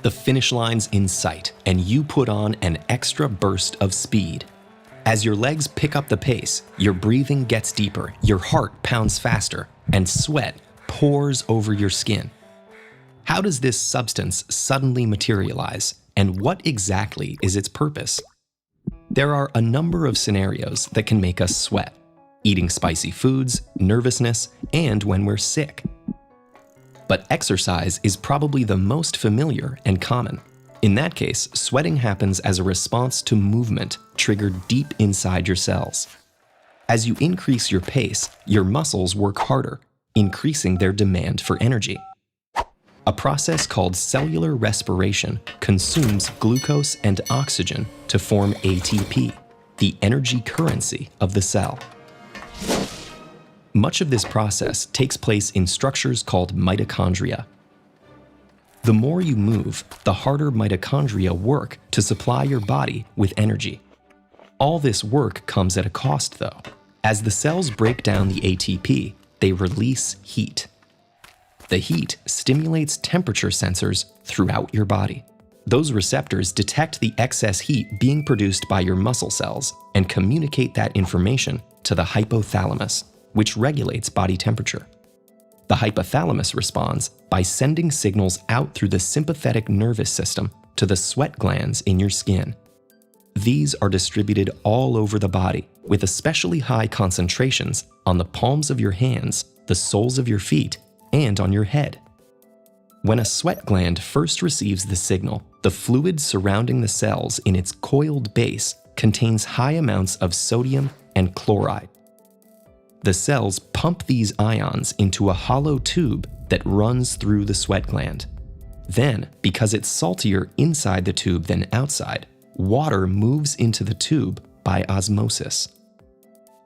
The finish line's in sight, and you put on an extra burst of speed. As your legs pick up the pace, your breathing gets deeper, your heart pounds faster, and sweat pours over your skin. How does this substance suddenly materialize, and what exactly is its purpose? There are a number of scenarios that can make us sweat: eating spicy foods, nervousness, and when we're sick. But exercise is probably the most familiar and common. In that case, sweating happens as a response to movement triggered deep inside your cells. As you increase your pace, your muscles work harder, increasing their demand for energy. A process called cellular respiration consumes glucose and oxygen to form ATP, the energy currency of the cell. Much of this process takes place in structures called mitochondria. The more you move, the harder mitochondria work to supply your body with energy. All this work comes at a cost, though. As the cells break down the ATP, they release heat. The heat stimulates temperature sensors throughout your body. Those receptors detect the excess heat being produced by your muscle cells and communicate that information to the hypothalamus, which regulates body temperature. The hypothalamus responds by sending signals out through the sympathetic nervous system to the sweat glands in your skin. These are distributed all over the body, with especially high concentrations on the palms of your hands, the soles of your feet, and on your head. When a sweat gland first receives the signal, the fluid surrounding the cells in its coiled base contains high amounts of sodium and chloride. The cells pump these ions into a hollow tube that runs through the sweat gland. Then, because it's saltier inside the tube than outside, water moves into the tube by osmosis.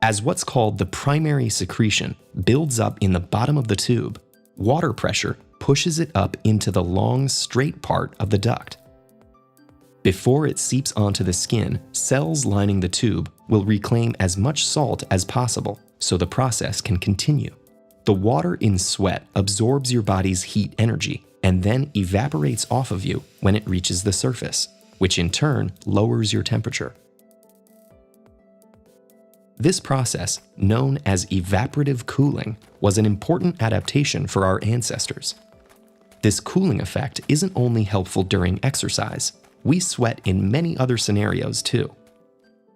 As what's called the primary secretion builds up in the bottom of the tube, water pressure pushes it up into the long, straight part of the duct. Before it seeps onto the skin, cells lining the tube will reclaim as much salt as possible so the process can continue. The water in sweat absorbs your body's heat energy and then evaporates off of you when it reaches the surface, which in turn lowers your temperature. This process, known as evaporative cooling, was an important adaptation for our ancestors. This cooling effect isn't only helpful during exercise. We sweat in many other scenarios too.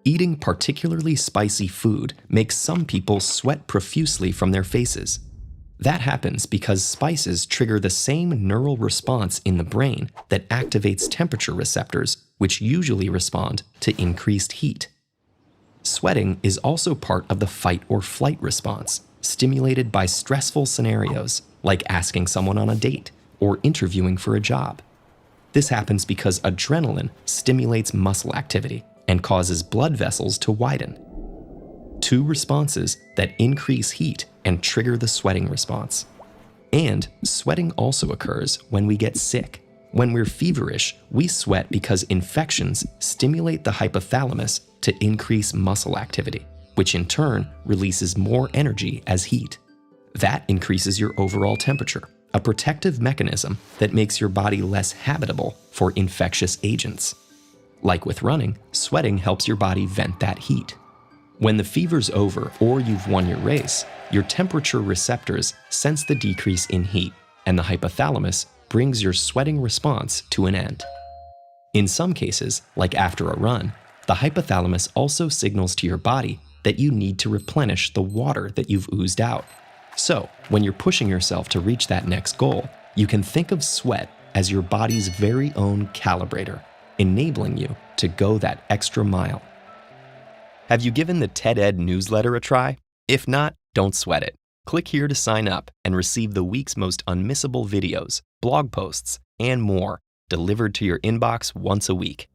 Eating particularly spicy food makes some people sweat profusely from their faces. That happens because spices trigger the same neural response in the brain that activates temperature receptors, which usually respond to increased heat. Sweating is also part of the fight or flight response, stimulated by stressful scenarios like asking someone on a date or interviewing for a job. This happens because adrenaline stimulates muscle activity and causes blood vessels to widen. Two responses that increase heat and trigger the sweating response. And sweating also occurs when we get sick. When we're feverish, we sweat because infections stimulate the hypothalamus to increase muscle activity, which in turn releases more energy as heat. That increases your overall temperature, a protective mechanism that makes your body less habitable for infectious agents. Like with running, sweating helps your body vent that heat. When the fever's over or you've won your race, your temperature receptors sense the decrease in heat, and the hypothalamus brings your sweating response to an end. In some cases, like after a run, the hypothalamus also signals to your body that you need to replenish the water that you've oozed out. So, when you're pushing yourself to reach that next goal, you can think of sweat as your body's very own calibrator, enabling you to go that extra mile. Have you given the TedEd newsletter a try? If not, don't sweat it. Click here to sign up and receive the week's most unmissable videos, blog posts, and more, delivered to your inbox once a week.